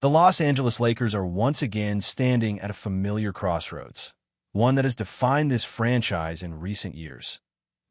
The Los Angeles Lakers are once again standing at a familiar crossroads, one that has defined this franchise in recent years.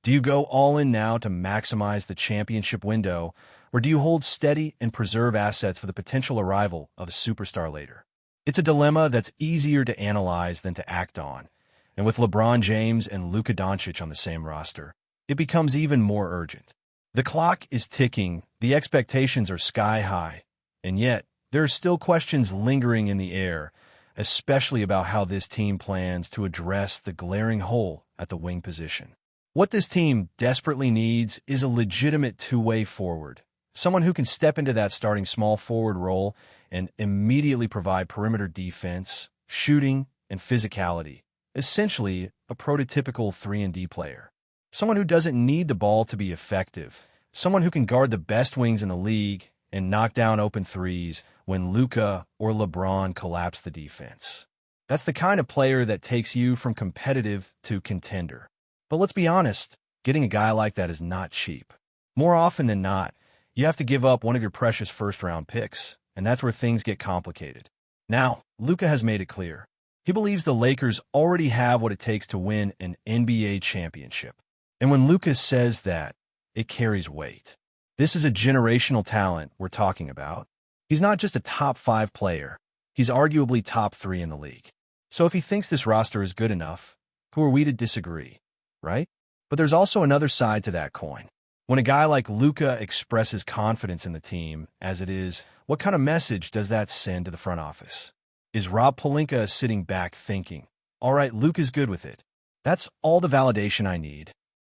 Do you go all in now to maximize the championship window, or do you hold steady and preserve assets for the potential arrival of a superstar later? It's a dilemma that's easier to analyze than to act on, and with LeBron James and Luka Doncic on the same roster, it becomes even more urgent. The clock is ticking, the expectations are sky high, and yet there are still questions lingering in the air, especially about how this team plans to address the glaring hole at the wing position. What this team desperately needs is a legitimate two-way forward, someone who can step into that starting small forward role and immediately provide perimeter defense, shooting, and physicality, essentially a prototypical 3-and-D player. Someone who doesn't need the ball to be effective, someone who can guard the best wings in the league and knock down open threes when Luka or LeBron collapse the defense. That's the kind of player that takes you from competitive to contender. But let's be honest, getting a guy like that is not cheap. More often than not, you have to give up one of your precious first-round picks, and that's where things get complicated. Now, Luka has made it clear. He believes the Lakers already have what it takes to win an NBA championship. And when Luka says that, it carries weight. This is a generational talent we're talking about. He's not just a top 5 player. He's arguably top 3 in the league. So if he thinks this roster is good enough, who are we to disagree, right? But there's also another side to that coin. When a guy like Luka expresses confidence in the team as it is, what kind of message does that send to the front office? Is Rob Pelinka sitting back thinking, all right, Luka's good with it. That's all the validation I need.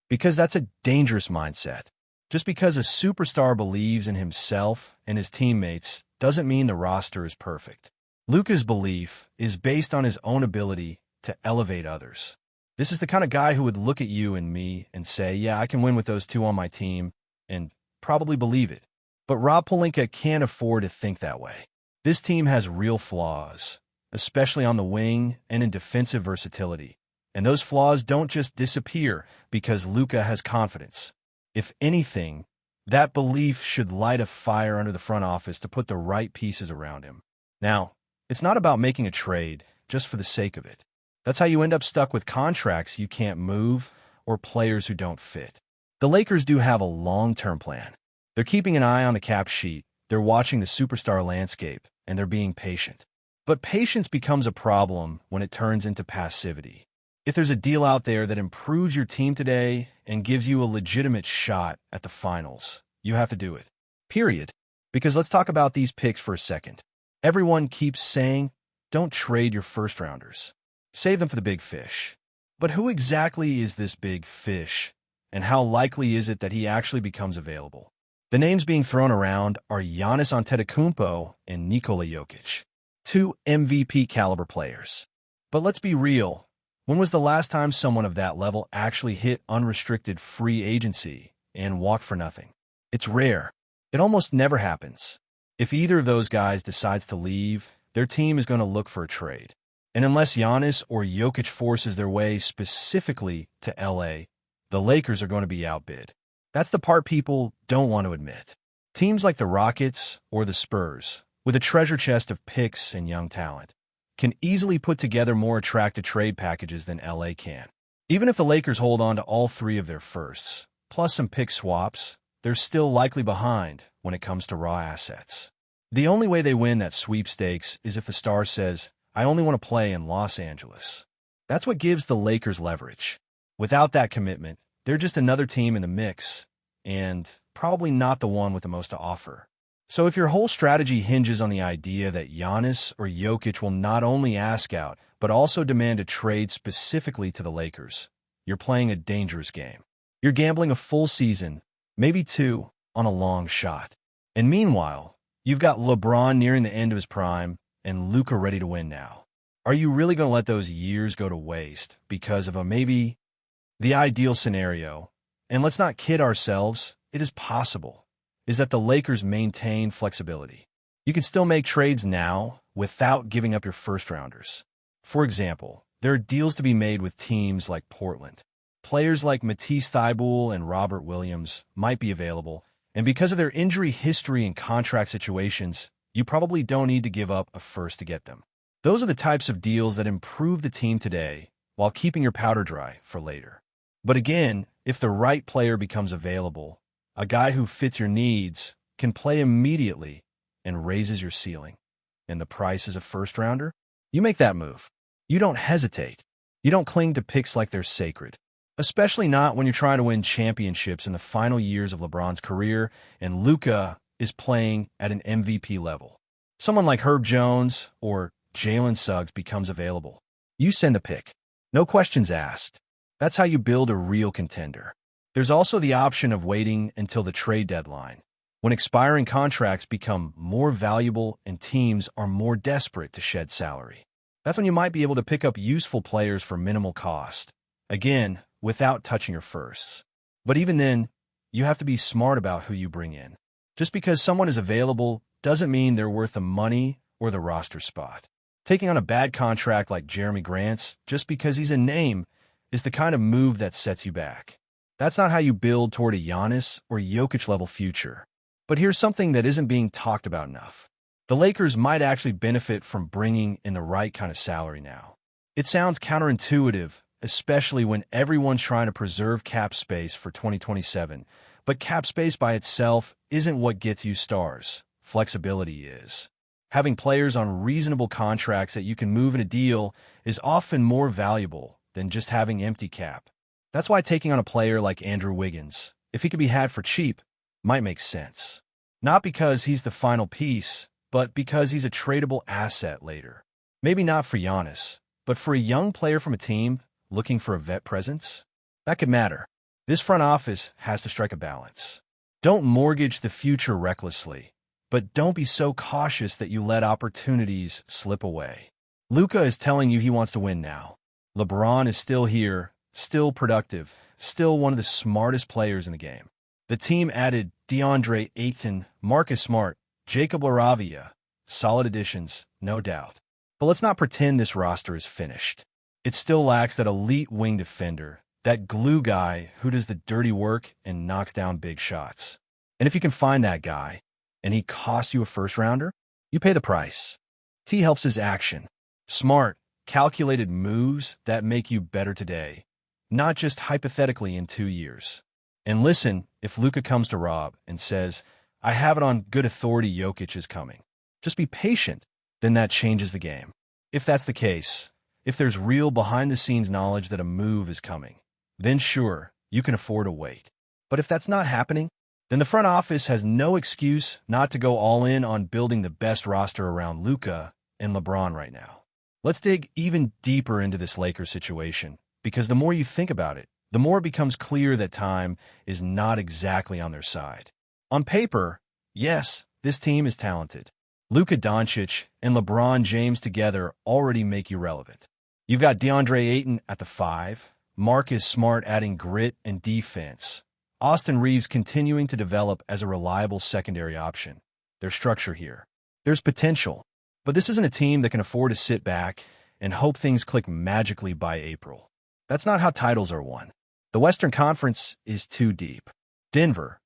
Because that's a dangerous mindset. Just because a superstar believes in himself and his teammates doesn't mean the roster is perfect. Luka's belief is based on his own ability to elevate others. This is the kind of guy who would look at you and me and say, yeah, I can win with those two on my team, and probably believe it. But Rob Pelinka can't afford to think that way. This team has real flaws, especially on the wing and in defensive versatility. And those flaws don't just disappear because Luka has confidence. If anything, that belief should light a fire under the front office to put the right pieces around him. Now, it's not about making a trade just for the sake of it. That's how you end up stuck with contracts you can't move or players who don't fit. The Lakers do have a long-term plan. They're keeping an eye on the cap sheet, they're watching the superstar landscape, and they're being patient. But patience becomes a problem when it turns into passivity. If there's a deal out there that improves your team today and gives you a legitimate shot at the finals, you have to do it. Period. Because let's talk about these picks for a second. Everyone keeps saying, don't trade your first-rounders. Save them for the big fish. But who exactly is this big fish, and how likely is it that he actually becomes available? The names being thrown around are Giannis Antetokounmpo and Nikola Jokic, 2 MVP-caliber players. But let's be real. When was the last time someone of that level actually hit unrestricted free agency and walked for nothing? It's rare. It almost never happens. If either of those guys decides to leave, their team is going to look for a trade. And unless Giannis or Jokic forces their way specifically to LA, the Lakers are going to be outbid. That's the part people don't want to admit. Teams like the Rockets or the Spurs, with a treasure chest of picks and young talent, can easily put together more attractive trade packages than LA can. Even if the Lakers hold on to all 3 of their firsts, plus some pick swaps, they're still likely behind when it comes to raw assets. The only way they win that sweepstakes is if the star says, I only want to play in Los Angeles. That's what gives the Lakers leverage. Without that commitment, they're just another team in the mix, and probably not the one with the most to offer. So if your whole strategy hinges on the idea that Giannis or Jokic will not only ask out, but also demand a trade specifically to the Lakers, you're playing a dangerous game. You're gambling a full season, maybe 2, on a long shot. And meanwhile, you've got LeBron nearing the end of his prime and Luka ready to win now. Are you really going to let those years go to waste because of a maybe? The ideal scenario, and let's not kid ourselves, it is possible, is that the Lakers maintain flexibility. You can still make trades now without giving up your first-rounders. For example, there are deals to be made with teams like Portland. Players like Matisse Thybulle and Robert Williams might be available, and because of their injury history and contract situations, you probably don't need to give up a first to get them. Those are the types of deals that improve the team today while keeping your powder dry for later. But again, if the right player becomes available, a guy who fits your needs can play immediately and raises your ceiling, and the price is a first-rounder, you make that move. You don't hesitate. You don't cling to picks like they're sacred, especially not when you're trying to win championships in the final years of LeBron's career and Luka is playing at an MVP level. Someone like Herb Jones or Jalen Suggs becomes available. You send the pick. No questions asked. That's how you build a real contender. There's also the option of waiting until the trade deadline, when expiring contracts become more valuable and teams are more desperate to shed salary. That's when you might be able to pick up useful players for minimal cost, again, without touching your firsts. But even then, you have to be smart about who you bring in. Just because someone is available doesn't mean they're worth the money or the roster spot. Taking on a bad contract like Jeremy Grant's just because he's a name is the kind of move that sets you back. That's not how you build toward a Giannis or Jokic-level future. But here's something that isn't being talked about enough. The Lakers might actually benefit from bringing in the right kind of salary now. It sounds counterintuitive, especially when everyone's trying to preserve cap space for 2027. But cap space by itself isn't what gets you stars. Flexibility is. Having players on reasonable contracts that you can move in a deal is often more valuable than just having empty cap. That's why taking on a player like Andrew Wiggins, if he could be had for cheap, might make sense. Not because he's the final piece, but because he's a tradable asset later. Maybe not for Giannis, but for a young player from a team looking for a vet presence? That could matter. This front office has to strike a balance. Don't mortgage the future recklessly, but don't be so cautious that you let opportunities slip away. Luka is telling you he wants to win now. LeBron is still here, still productive, still one of the smartest players in the game. The team added DeAndre Ayton, Marcus Smart, Jacob LaRavia. Solid additions, no doubt. But let's not pretend this roster is finished. It still lacks that elite wing defender, that glue guy who does the dirty work and knocks down big shots. And if you can find that guy, and he costs you a first-rounder, you pay the price. T helps his action. Smart, calculated moves that make you better today, not just hypothetically in 2 years. And listen, if Luka comes to Rob and says, I have it on good authority Jokic is coming, just be patient, then that changes the game. If that's the case, if there's real behind-the-scenes knowledge that a move is coming, then sure, you can afford to wait. But if that's not happening, then the front office has no excuse not to go all in on building the best roster around Luka and LeBron right now. Let's dig even deeper into this Lakers situation, because the more you think about it, the more it becomes clear that time is not exactly on their side. On paper, yes, this team is talented. Luka Doncic and LeBron James together already make you relevant. You've got DeAndre Ayton at the 5, Marcus Smart adding grit and defense, Austin Reeves continuing to develop as a reliable secondary option. There's structure here. There's potential. But this isn't a team that can afford to sit back and hope things click magically by April. That's not how titles are won. The Western Conference is too deep. Denver,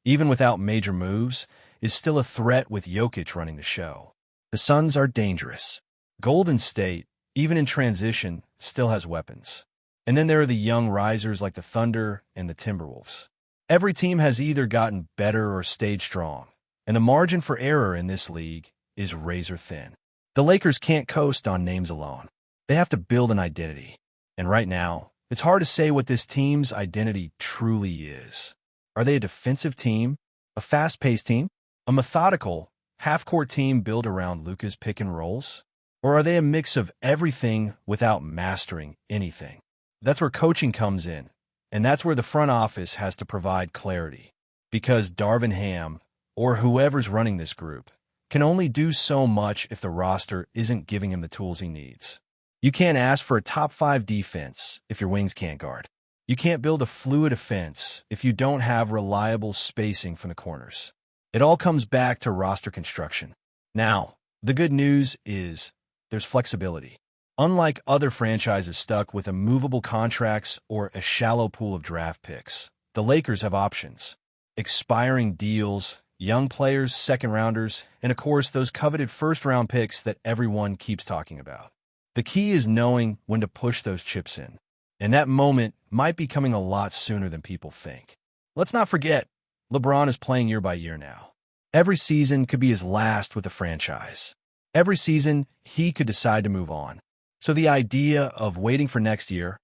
even without major moves, is still a threat with Jokic running the show. The Suns are dangerous. Golden State, even in transition, still has weapons. And then there are the young risers like the Thunder and the Timberwolves. Every team has either gotten better or stayed strong, and the margin for error in this league is razor thin. The Lakers can't coast on names alone. They have to build an identity. And right now, it's hard to say what this team's identity truly is. Are they a defensive team? A fast-paced team? A methodical, half-court team built around Luka's pick and rolls? Or are they a mix of everything without mastering anything? That's where coaching comes in, and that's where the front office has to provide clarity. Because Darvin Ham, or whoever's running this group, can only do so much if the roster isn't giving him the tools he needs. You can't ask for a top-5 defense if your wings can't guard. You can't build a fluid offense if you don't have reliable spacing from the corners. It all comes back to roster construction. Now, the good news is there's flexibility. Unlike other franchises stuck with immovable contracts or a shallow pool of draft picks, the Lakers have options. Expiring deals, Young players, second-rounders, and of course those coveted first-round picks that everyone keeps talking about. The key is knowing when to push those chips in. And that moment might be coming a lot sooner than people think. Let's not forget, LeBron is playing year by year now. Every season could be his last with the franchise. Every season, he could decide to move on. So the idea of waiting for next year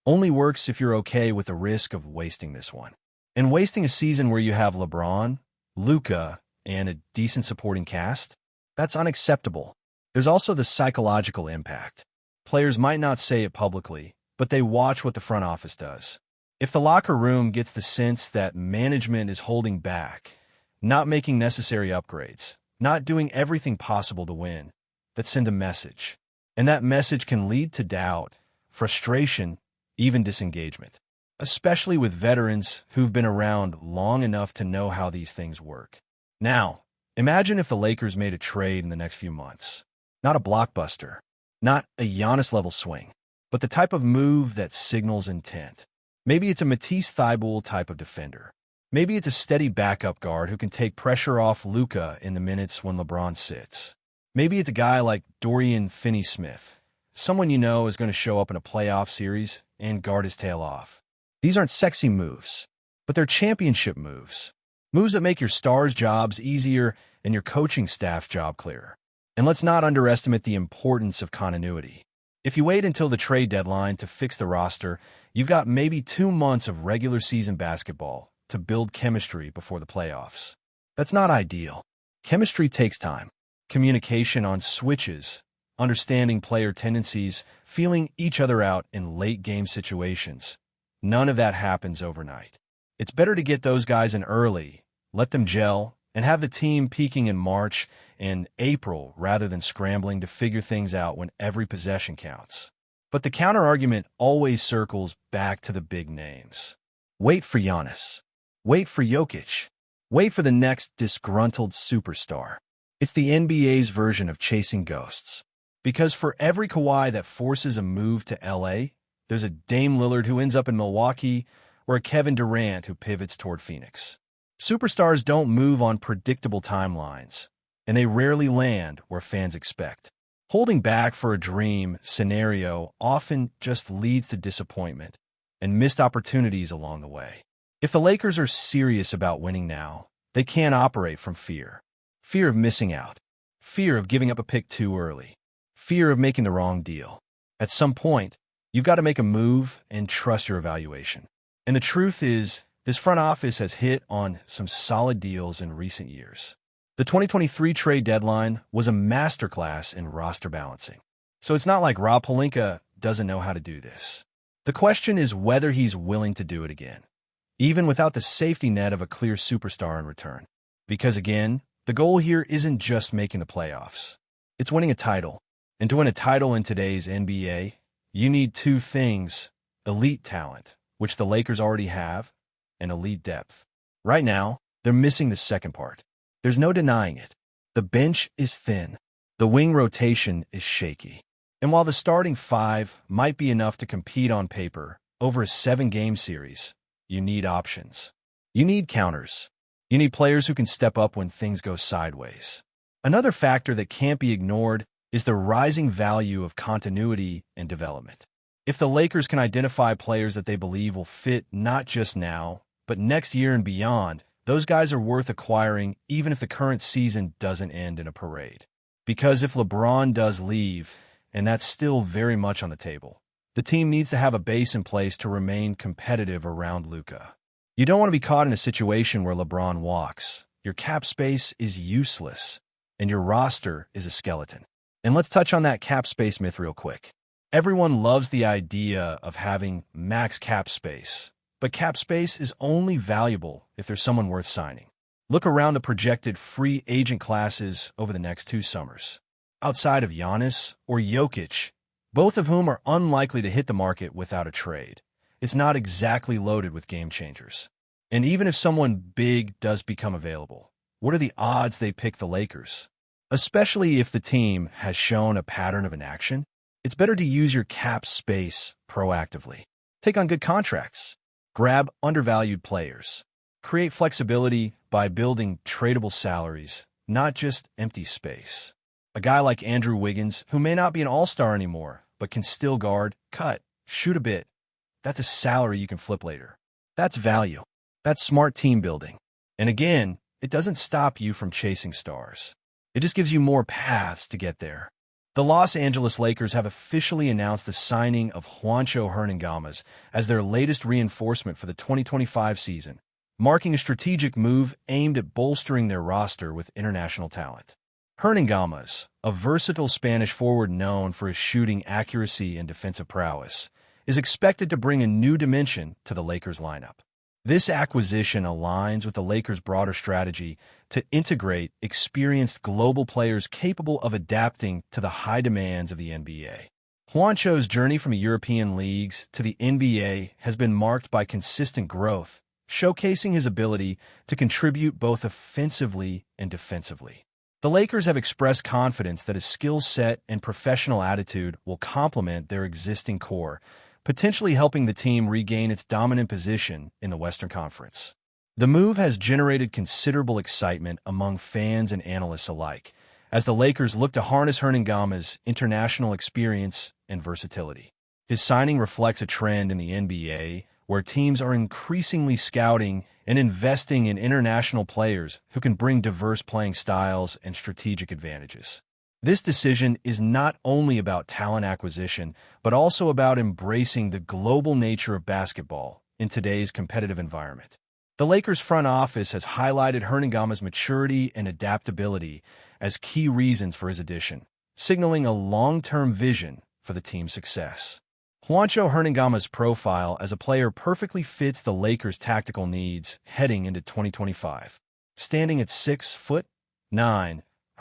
only works if you're okay with the risk of wasting this one. And wasting a season where you have LeBron, Luka, and a decent supporting cast, that's unacceptable. There's also the psychological impact. Players might not say it publicly, but they watch what the front office does. If the locker room gets the sense that management is holding back, not making necessary upgrades, not doing everything possible to win, that sends a message. And that message can lead to doubt, frustration, even disengagement, especially with veterans who've been around long enough to know how these things work. Now, imagine if the Lakers made a trade in the next few months. Not a blockbuster, not a Giannis-level swing, but the type of move that signals intent. Maybe it's a Matisse Thybulle type of defender. Maybe it's a steady backup guard who can take pressure off Luka in the minutes when LeBron sits. Maybe it's a guy like Dorian Finney-Smith, someone you know is going to show up in a playoff series and guard his tail off. These aren't sexy moves, but they're championship moves. Moves that make your stars' jobs easier and your coaching staff's job clearer. And let's not underestimate the importance of continuity. If you wait until the trade deadline to fix the roster, you've got maybe 2 months of regular season basketball to build chemistry before the playoffs. That's not ideal. Chemistry takes time. Communication on switches, understanding player tendencies, feeling each other out in late-game situations. None of that happens overnight. It's better to get those guys in early, let them gel, and have the team peaking in March and April rather than scrambling to figure things out when every possession counts. But the counter-argument always circles back to the big names. Wait for Giannis. Wait for Jokic. Wait for the next disgruntled superstar. It's the NBA's version of chasing ghosts. Because for every Kawhi that forces a move to LA, there's a Dame Lillard who ends up in Milwaukee or a Kevin Durant who pivots toward Phoenix. Superstars don't move on predictable timelines, and they rarely land where fans expect. Holding back for a dream scenario often just leads to disappointment and missed opportunities along the way. If the Lakers are serious about winning now, they can't operate from fear. Fear of missing out. Fear of giving up a pick too early. Fear of making the wrong deal. At some point, you've got to make a move and trust your evaluation. And the truth is, this front office has hit on some solid deals in recent years. The 2023 trade deadline was a masterclass in roster balancing. So it's not like Rob Pelinka doesn't know how to do this. The question is whether he's willing to do it again, even without the safety net of a clear superstar in return. Because again, the goal here isn't just making the playoffs. It's winning a title. And to win a title in today's NBA, you need 2 things: elite talent, which the Lakers already have, and elite depth. Right now, they're missing the second part. There's no denying it. The bench is thin. The wing rotation is shaky. And while the starting 5 might be enough to compete on paper over a 7-game series, you need options. You need counters. You need players who can step up when things go sideways. Another factor that can't be ignored is the rising value of continuity and development. If the Lakers can identify players that they believe will fit not just now, but next year and beyond, those guys are worth acquiring even if the current season doesn't end in a parade. Because if LeBron does leave, and that's still very much on the table, the team needs to have a base in place to remain competitive around Luka. You don't want to be caught in a situation where LeBron walks. Your cap space is useless, and your roster is a skeleton. And let's touch on that cap space myth real quick. Everyone loves the idea of having max cap space, but cap space is only valuable if there's someone worth signing. Look around the projected free agent classes over the next 2 summers. Outside of Giannis or Jokic, both of whom are unlikely to hit the market without a trade, it's not exactly loaded with game changers. And even if someone big does become available, what are the odds they pick the Lakers? Especially if the team has shown a pattern of inaction, it's better to use your cap space proactively. Take on good contracts. Grab undervalued players. create flexibility by building tradable salaries, not just empty space. A guy like Andrew Wiggins, who may not be an all-star anymore, but can still guard, cut, shoot a bit. That's a salary you can flip later. That's value. That's smart team building. And again, it doesn't stop you from chasing stars. It just gives you more paths to get there. The Los Angeles Lakers have officially announced the signing of Juancho Hernangomez as their latest reinforcement for the 2025 season, marking a strategic move aimed at bolstering their roster with international talent. Hernangomez, a versatile Spanish forward known for his shooting accuracy and defensive prowess, is expected to bring a new dimension to the Lakers lineup. This acquisition aligns with the Lakers' broader strategy to integrate experienced global players capable of adapting to the high demands of the NBA. Juancho's journey from European leagues to the NBA has been marked by consistent growth, showcasing his ability to contribute both offensively and defensively. The Lakers have expressed confidence that his skill set and professional attitude will complement their existing core, potentially helping the team regain its dominant position in the Western Conference. The move has generated considerable excitement among fans and analysts alike, as the Lakers look to harness Hernangomez's international experience and versatility. His signing reflects a trend in the NBA where teams are increasingly scouting and investing in international players who can bring diverse playing styles and strategic advantages. This decision is not only about talent acquisition, but also about embracing the global nature of basketball in today's competitive environment. The Lakers front office has highlighted Hernangomez's maturity and adaptability as key reasons for his addition, signaling a long-term vision for the team's success. Juancho Hernangomez's profile as a player perfectly fits the Lakers' tactical needs heading into 2025. Standing at 6'9",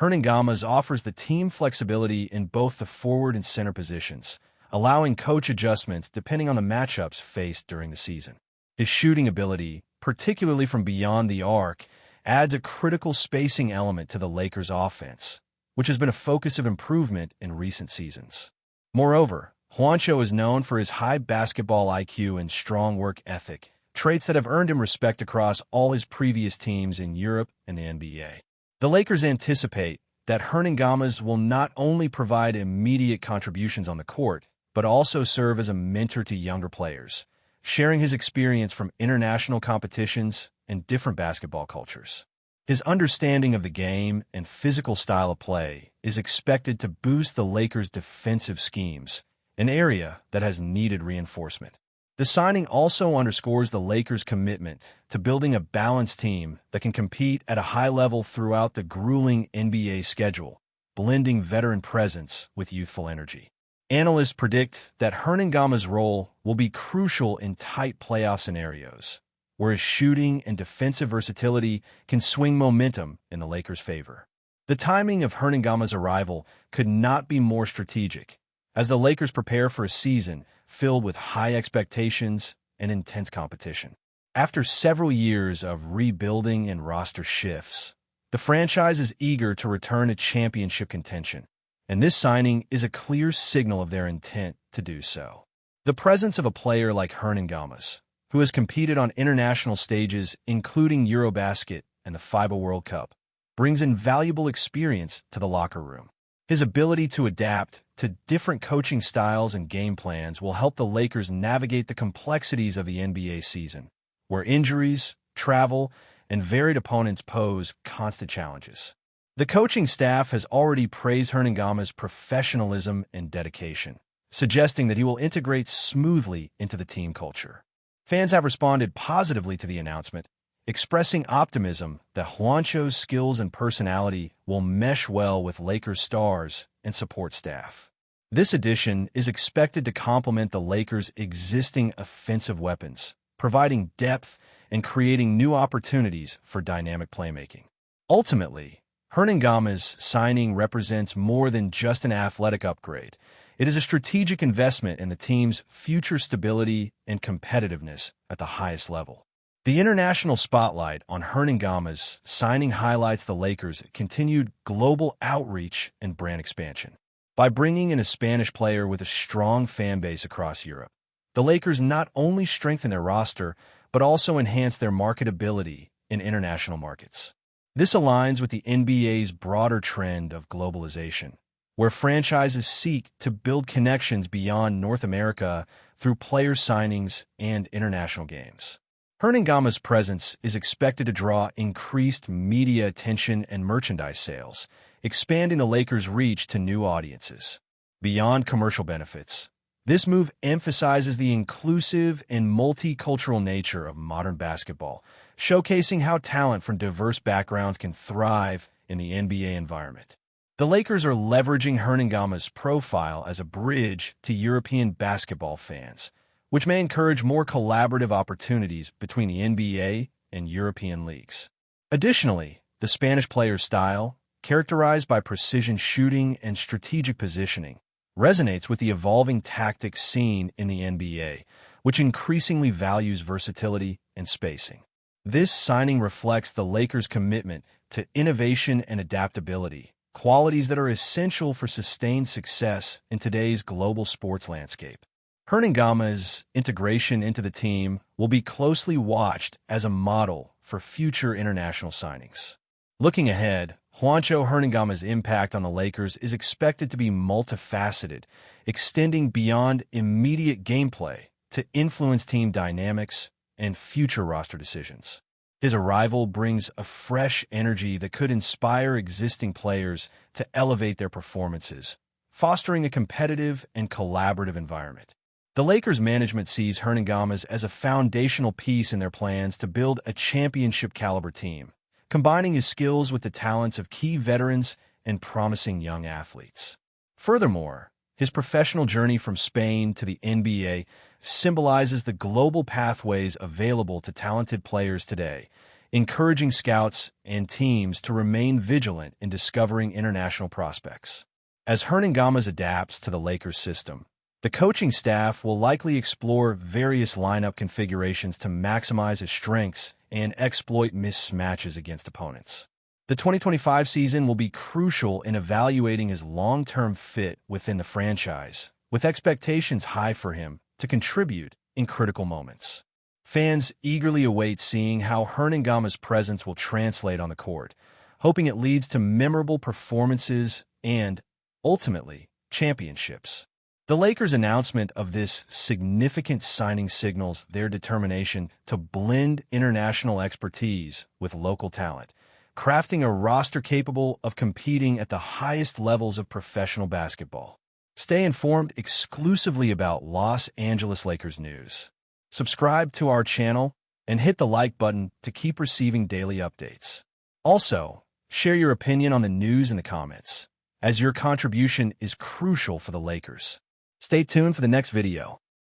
Hernangomez offers the team flexibility in both the forward and center positions, allowing coach adjustments depending on the matchups faced during the season. His shooting ability, particularly from beyond the arc, adds a critical spacing element to the Lakers' offense, which has been a focus of improvement in recent seasons. Moreover, Juancho is known for his high basketball IQ and strong work ethic, traits that have earned him respect across all his previous teams in Europe and the NBA. The Lakers anticipate that Hernangomez will not only provide immediate contributions on the court, but also serve as a mentor to younger players, sharing his experience from international competitions and different basketball cultures. His understanding of the game and physical style of play is expected to boost the Lakers' defensive schemes, an area that has needed reinforcement. The signing also underscores the Lakers' commitment to building a balanced team that can compete at a high level throughout the grueling NBA schedule, blending veteran presence with youthful energy. Analysts predict that Hernangomez's role will be crucial in tight playoff scenarios, where his shooting and defensive versatility can swing momentum in the Lakers' favor. The timing of Hernangomez's arrival could not be more strategic, as the Lakers prepare for a season filled with high expectations and intense competition. After several years of rebuilding and roster shifts, the franchise is eager to return to championship contention, and this signing is a clear signal of their intent to do so. The presence of a player like Hernangomez, who has competed on international stages including Eurobasket and the FIBA World Cup, brings invaluable experience to the locker room. His ability to adapt to different coaching styles and game plans will help the Lakers navigate the complexities of the NBA season, where injuries, travel, and varied opponents pose constant challenges. The coaching staff has already praised Hernangomez's professionalism and dedication, suggesting that he will integrate smoothly into the team culture. Fans have responded positively to the announcement, expressing optimism that Juancho's skills and personality will mesh well with Lakers stars and support staff. This addition is expected to complement the Lakers' existing offensive weapons, providing depth and creating new opportunities for dynamic playmaking. Ultimately, Hernangomez's signing represents more than just an athletic upgrade. It is a strategic investment in the team's future stability and competitiveness at the highest level. The international spotlight on Hernangomez's signing highlights the Lakers' continued global outreach and brand expansion. By bringing in a Spanish player with a strong fan base across Europe, the Lakers not only strengthen their roster, but also enhance their marketability in international markets. This aligns with the NBA's broader trend of globalization, where franchises seek to build connections beyond North America through player signings and international games. Hernangomez's presence is expected to draw increased media attention and merchandise sales, expanding the Lakers' reach to new audiences. Beyond commercial benefits, this move emphasizes the inclusive and multicultural nature of modern basketball, showcasing how talent from diverse backgrounds can thrive in the NBA environment. The Lakers are leveraging Hernangomez's profile as a bridge to European basketball fans, which may encourage more collaborative opportunities between the NBA and European leagues. Additionally, the Spanish player's style, characterized by precision shooting and strategic positioning, resonates with the evolving tactics seen in the NBA, which increasingly values versatility and spacing. This signing reflects the Lakers' commitment to innovation and adaptability, qualities that are essential for sustained success in today's global sports landscape. Hernangomez's integration into the team will be closely watched as a model for future international signings. Looking ahead, Juancho Hernangomez's impact on the Lakers is expected to be multifaceted, extending beyond immediate gameplay to influence team dynamics and future roster decisions. His arrival brings a fresh energy that could inspire existing players to elevate their performances, fostering a competitive and collaborative environment. The Lakers management sees Hernangomez as a foundational piece in their plans to build a championship-caliber team, combining his skills with the talents of key veterans and promising young athletes. Furthermore, his professional journey from Spain to the NBA symbolizes the global pathways available to talented players today, encouraging scouts and teams to remain vigilant in discovering international prospects. As Hernangomez adapts to the Lakers system, the coaching staff will likely explore various lineup configurations to maximize his strengths and exploit mismatches against opponents. The 2025 season will be crucial in evaluating his long-term fit within the franchise, with expectations high for him to contribute in critical moments. Fans eagerly await seeing how Hernangomez's presence will translate on the court, hoping it leads to memorable performances and, ultimately, championships. The Lakers' announcement of this significant signing signals their determination to blend international expertise with local talent, crafting a roster capable of competing at the highest levels of professional basketball. Stay informed exclusively about Los Angeles Lakers news. Subscribe to our channel and hit the like button to keep receiving daily updates. Also, share your opinion on the news in the comments, as your contribution is crucial for the Lakers. Stay tuned for the next video.